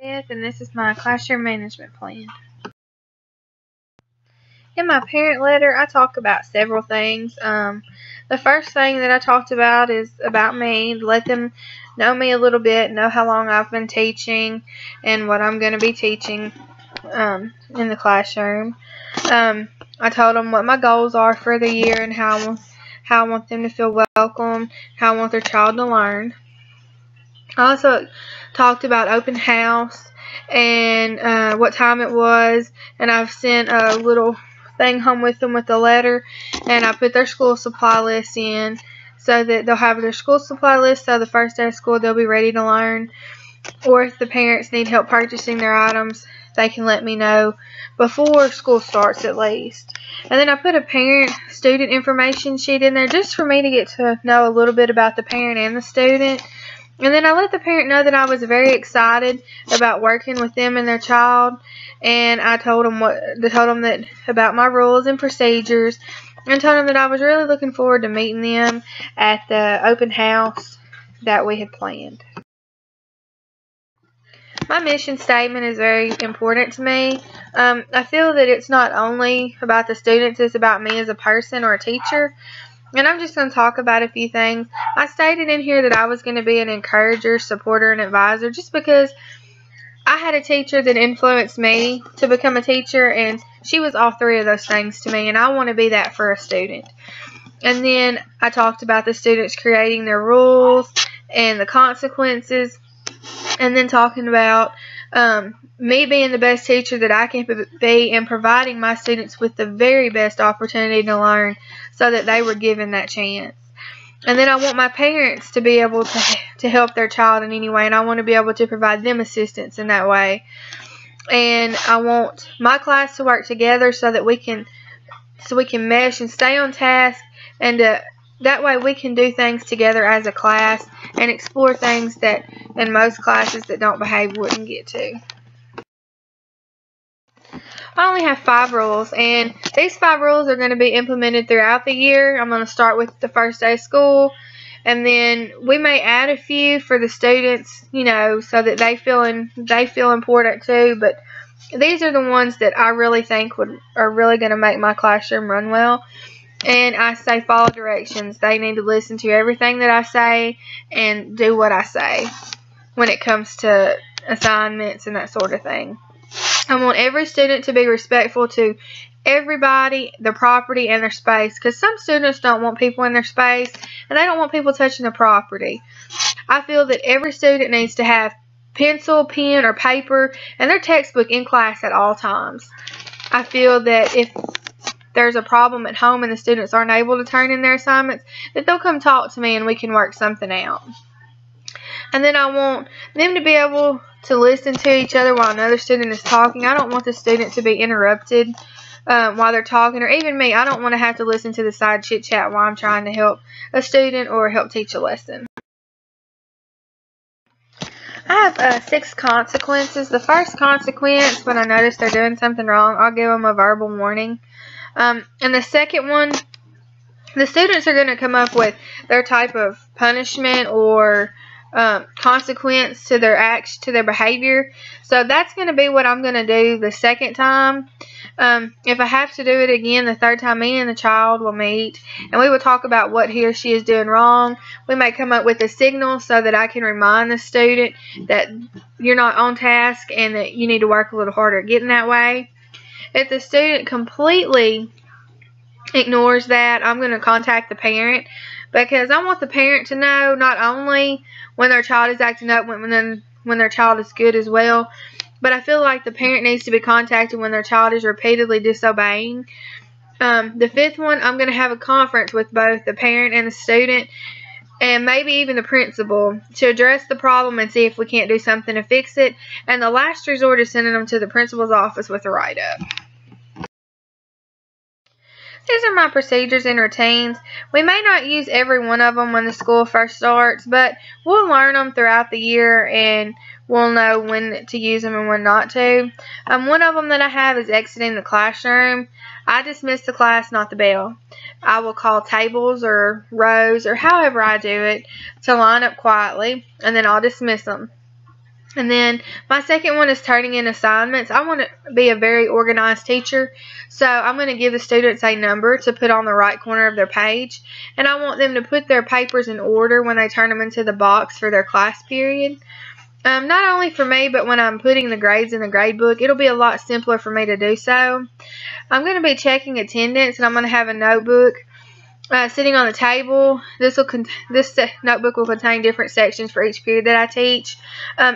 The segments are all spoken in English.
And this is my classroom management plan. In my parent letter, I talk about several things. The first thing that I talked about is about me, let them know me a little bit, know how long I've been teaching and what I'm going to be teaching in the classroom. I told them what my goals are for the year and how I want them to feel welcome, how I want their child to learn. I also talked about open house and what time it was, and I've sent a little thing home with them with a letter, and I put their school supply list in so that they'll have their school supply list, so the first day of school they'll be ready to learn. Or if the parents need help purchasing their items, they can let me know before school starts at least. And then I put a parent-student information sheet in there just for me to get to know a little bit about the parent and the student. And then I let the parent know that I was very excited about working with them and their child. And I told them that about my rules and procedures, and told them that I was really looking forward to meeting them at the open house that we had planned. My mission statement is very important to me. I feel that it's not only about the students, it's about me as a person or a teacher. And I'm just going to talk about a few things. I stated in here that I was going to be an encourager, supporter, and advisor just because I had a teacher that influenced me to become a teacher, and she was all three of those things to me, and I want to be that for a student. And then I talked about the students creating their rules and the consequences, and then talking about me being the best teacher that I can be and providing my students with the very best opportunity to learn so that they were given that chance. And then I want my parents to be able to help their child in any way, and I want to be able to provide them assistance in that way. And I want my class to work together so that we can mesh and stay on task, and that way we can do things together as a class and explore things that in most classes that don't behave wouldn't get to. I only have 5 rules, and these 5 rules are going to be implemented throughout the year. I'm going to start with the first day of school, and then we may add a few for the students, so that they feel important too. But these are the ones that I really think are really going to make my classroom run well. And I say follow directions. They need to listen to everything that I say and do what I say when it comes to assignments and that sort of thing. I want every student to be respectful to everybody, their property, and their space, because some students don't want people in their space and they don't want people touching their property. I feel that every student needs to have pencil, pen, or paper and their textbook in class at all times. I feel that if there's a problem at home and the students aren't able to turn in their assignments, that they'll come talk to me and we can work something out. And then I want them to be able to listen to each other while another student is talking. I don't want the student to be interrupted while they're talking, or even me. I don't want to have to listen to the side chit-chat while I'm trying to help a student or help teach a lesson. I have 6 consequences. The first consequence, when I notice they're doing something wrong, I'll give them a verbal warning. And the second one, the students are going to come up with their type of punishment or consequence to their action, to their behavior. So that's going to be what I'm going to do the second time. If I have to do it again the third time, me and the child will meet and we will talk about what he or she is doing wrong. We may come up with a signal so that I can remind the student that you're not on task and that you need to work a little harder at getting that way. If the student completely ignores that, I'm going to contact the parent, because I want the parent to know not only when their child is acting up, when their child is good as well, but I feel like the parent needs to be contacted when their child is repeatedly disobeying. The 5th one, I'm going to have a conference with both the parent and the student, and maybe even the principal, to address the problem and see if we can't do something to fix it. And the last resort is sending them to the principal's office with a write-up. These are my procedures and routines. We may not use every one of them when the school first starts, but we'll learn them throughout the year and we'll know when to use them and when not to. One of them that I have is exiting the classroom. I dismiss the class, not the bell. I will call tables or rows or however I do it to line up quietly, and then I'll dismiss them. And then my second one is turning in assignments. I want to be a very organized teacher, so I'm going to give the students a number to put on the right corner of their page, and I want them to put their papers in order when they turn them into the box for their class period. Not only for me, but when I'm putting the grades in the grade book, it'll be a lot simpler for me to do so. I'm going to be checking attendance, and I'm going to have a notebook sitting on the table. This notebook will contain different sections for each period that I teach.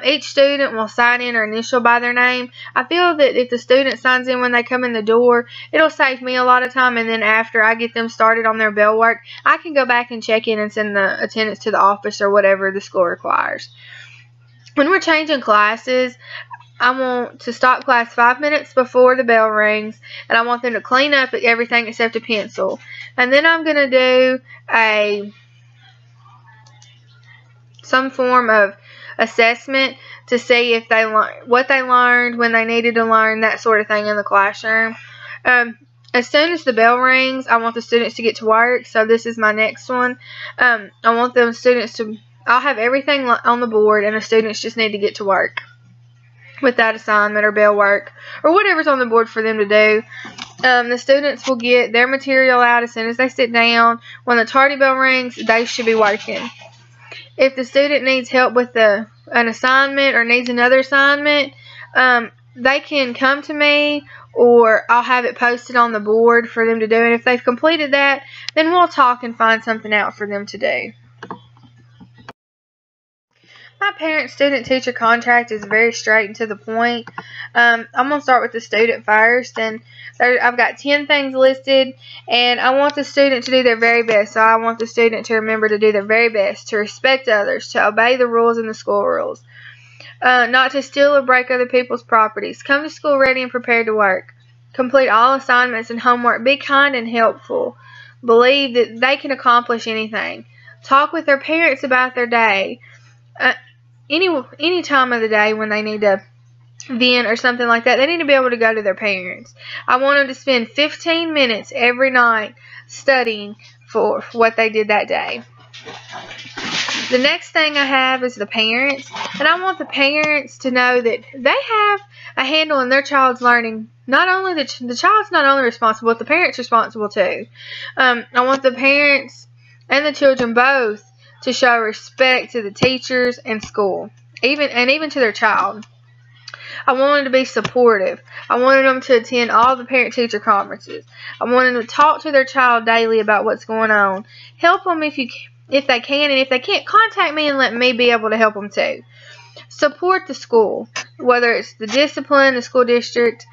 Each student will sign in or initial by their name. I feel that if the student signs in when they come in the door, it'll save me a lot of time, and then after I get them started on their bell work, I can go back and check in and send the attendance to the office or whatever the school requires. When we're changing classes, I want to stop class 5 minutes before the bell rings, and I want them to clean up everything except a pencil. And then I'm going to do some form of assessment to see if they what they learned, when they needed to learn, that sort of thing in the classroom. As soon as the bell rings, I want the students to get to work. So this is my next one. I want them students to, I'll have everything on the board, and the students just need to get to work with that assignment or bell work or whatever's on the board for them to do. The students will get their material out as soon as they sit down. When the tardy bell rings, they should be working. If the student needs help with an assignment or needs another assignment, they can come to me, or I'll have it posted on the board for them to do. And if they've completed that, then we'll talk and find something out for them to do. My parent-student-teacher contract is very straight and to the point. I'm going to start with the student first, and I've got 10 things listed, and I want the student to do their very best. So I want the student to remember to do their very best, to respect others, to obey the rules and the school rules, not to steal or break other people's properties. Come to school ready and prepared to work. Complete all assignments and homework. Be kind and helpful. Believe that they can accomplish anything. Talk with their parents about their day. Any time of the day when they need to vent or something like that, they need to be able to go to their parents. I want them to spend 15 minutes every night studying for what they did that day. The next thing I have is the parents, and I want the parents to know that they have a handle on their child's learning. Not only the child's not only responsible, but the parent's responsible too. I want the parents and the children both to show respect to the teachers and school, even to their child. I wanted to be supportive. I wanted them to attend all the parent-teacher conferences. I wanted them to talk to their child daily about what's going on. Help them if they can, and if they can't, contact me and let me be able to help them too. Support the school, whether it's the discipline, the school district.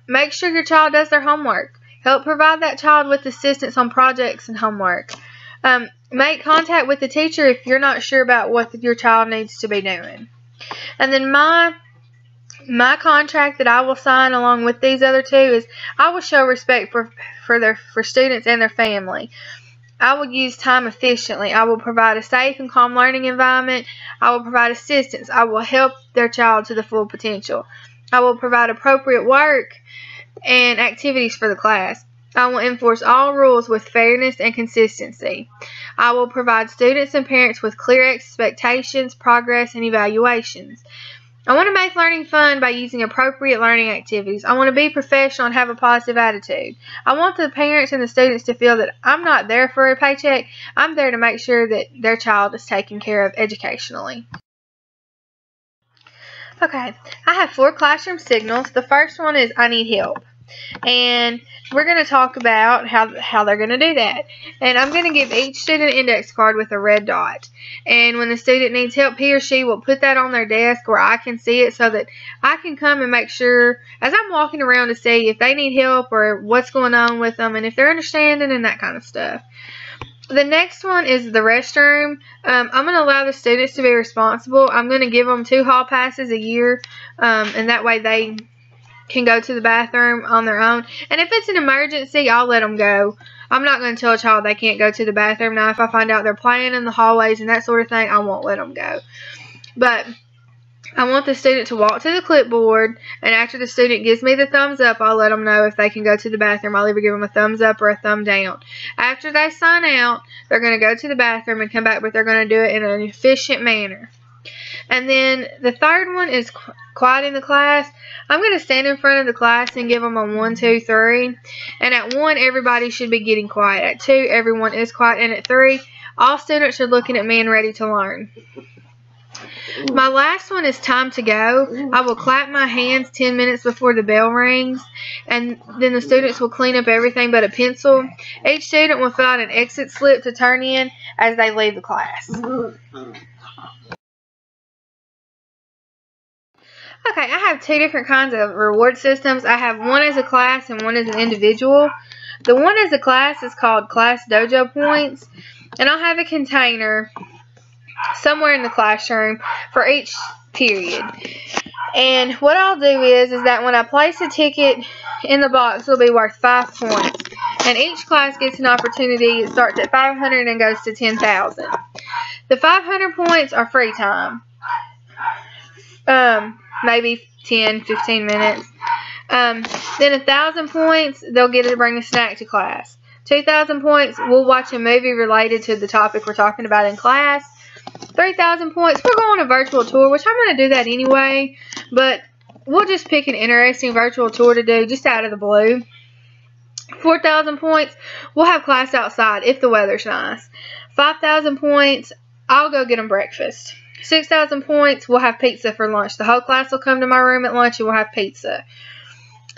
Make sure your child does their homework. Help provide that child with assistance on projects and homework. Make contact with the teacher if you're not sure about what your child needs to be doing. And then my contract that I will sign along with these other two is I will show respect for students and their family. I will use time efficiently. I will provide a safe and calm learning environment. I will provide assistance. I will help their child to the full potential. I will provide appropriate work and activities for the class. I will enforce all rules with fairness and consistency. I will provide students and parents with clear expectations, progress, and evaluations. I want to make learning fun by using appropriate learning activities. I want to be professional and have a positive attitude. I want the parents and the students to feel that I'm not there for a paycheck. I'm there to make sure that their child is taken care of educationally. Okay, I have 4 classroom signals. The first one is I need help. And we're going to talk about how they're going to do that. And I'm going to give each student an index card with a red dot. And when the student needs help, he or she will put that on their desk where I can see it so that I can come and make sure as I'm walking around to see if they need help or what's going on with them and if they're understanding and that kind of stuff. The next one is the restroom. I'm going to allow the students to be responsible. I'm going to give them 2 hall passes a year, and that way they can go to the bathroom on their own. And if it's an emergency, I'll let them go. I'm not going to tell a child they can't go to the bathroom. Now, if I find out they're playing in the hallways and that sort of thing, I won't let them go. But I want the student to walk to the clipboard, and after the student gives me the thumbs up, I'll let them know if they can go to the bathroom. I'll either give them a thumbs up or a thumb down. After they sign out, they're going to go to the bathroom and come back, but they're going to do it in an efficient manner. And then the third one is quiet in the class. I'm going to stand in front of the class and give them a 1, 2, 3. And at 1, everybody should be getting quiet. At 2, everyone is quiet. And at 3, all students are looking at me and ready to learn. My last one is time to go. I will clap my hands 10 minutes before the bell rings, and then the students will clean up everything but a pencil. Each student will fill out an exit slip to turn in as they leave the class. Okay, I have 2 different kinds of reward systems. I have one as a class and one as an individual. The one as a class is called Class Dojo Points, and I'll have a container somewhere in the classroom for each period. And what I'll do is that when I place a ticket in the box, it'll be worth 5 points. And each class gets an opportunity. It starts at 500 and goes to 10,000. The 500 points are free time. Maybe 10, 15 minutes. Then 1,000 points, they'll get to bring a snack to class. 2,000 points, we'll watch a movie related to the topic we're talking about in class. 3,000 points, we're going on a virtual tour, which I'm going to do that anyway, but we'll just pick an interesting virtual tour to do just out of the blue. 4,000 points, we'll have class outside if the weather's nice. 5,000 points, I'll go get them breakfast. 6,000 points, we'll have pizza for lunch. The whole class will come to my room at lunch and we'll have pizza.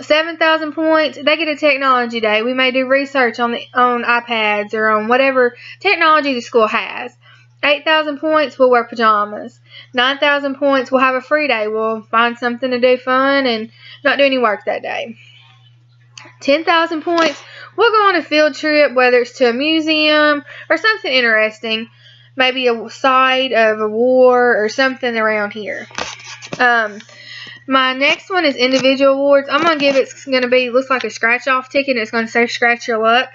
7,000 points, they get a technology day. We may do research on iPads or on whatever technology the school has. 8,000 points, we'll wear pajamas. 9,000 points, we'll have a free day. We'll find something to do fun and not do any work that day. 10,000 points, we'll go on a field trip, whether it's to a museum or something interesting. Maybe a site of a war or something around here. My next one is individual awards. I'm going to give it's going to be, looks like a scratch-off ticket. It's going to say scratch your luck.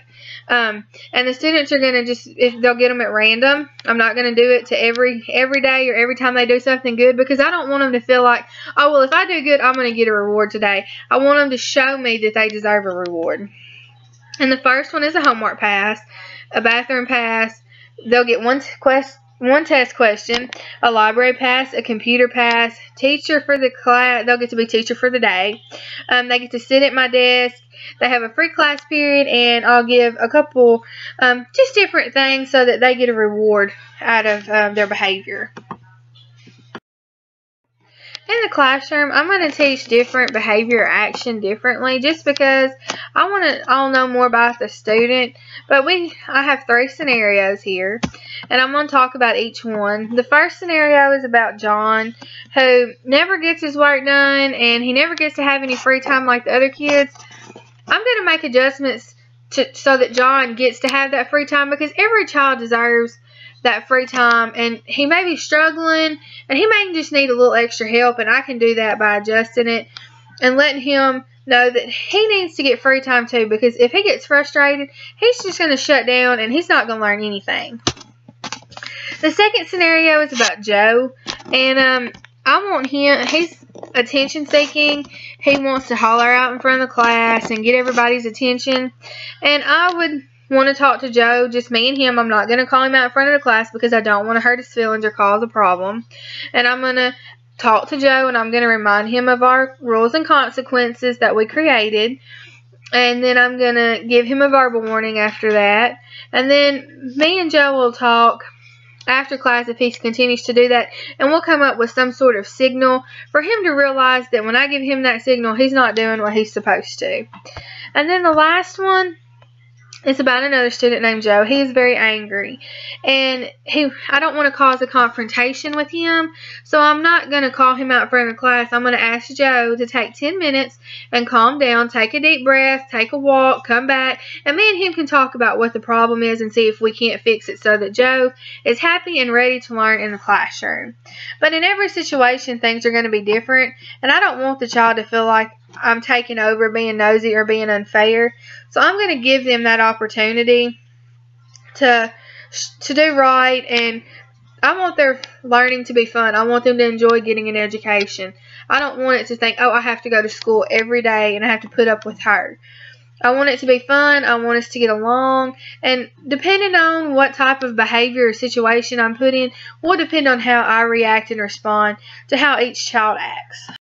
And the students are going to just, if they'll get them at random. I'm not going to do it to every day or every time they do something good, because I don't want them to feel like, oh, well, if I do good, I'm going to get a reward today. I want them to show me that they deserve a reward. And the first one is a homework pass, a bathroom pass. They'll get one test question, a library pass, a computer pass, teacher for the class. They'll get to be teacher for the day. They get to sit at my desk. They have a free class period, and I'll give a couple just different things so that they get a reward out of their behavior. In the classroom, I'm going to teach different behavior or action differently just because I'll know more about the student. But I have 3 scenarios here, and I'm going to talk about each one. The first scenario is about John, who never gets his work done, and he never gets to have any free time like the other kids. I'm going to make adjustments so that John gets to have that free time, because every child deserves that free time, and he may be struggling, and he may just need a little extra help, and I can do that by adjusting it and letting him know that he needs to get free time too, because if he gets frustrated, he's just going to shut down and he's not going to learn anything. The second scenario is about Joe, and I want him, he's attention seeking. He wants to holler out in front of the class and get everybody's attention, and I would want to talk to Joe, just me and him. I'm not going to call him out in front of the class because I don't want to hurt his feelings or cause a problem. And I'm going to talk to Joe, and I'm going to remind him of our rules and consequences that we created. And then I'm going to give him a verbal warning after that. And then me and Joe will talk after class if he continues to do that, and we'll come up with some sort of signal for him to realize that when I give him that signal, he's not doing what he's supposed to. And then the last one, it's about another student named Joe. He is very angry, and I don't want to cause a confrontation with him, so I'm not going to call him out in front of the class. I'm going to ask Joe to take 10 minutes and calm down, take a deep breath, take a walk, come back, and me and him can talk about what the problem is and see if we can't fix it so that Joe is happy and ready to learn in the classroom. But in every situation, things are going to be different, and I don't want the child to feel like I'm taking over, being nosy, or being unfair. So I'm going to give them that opportunity to do right, and I want their learning to be fun. I want them to enjoy getting an education. I don't want it to think, oh, I have to go to school every day and I have to put up with her. I want it to be fun. I want us to get along. And depending on what type of behavior or situation I'm put in, will depend on how I react and respond to how each child acts.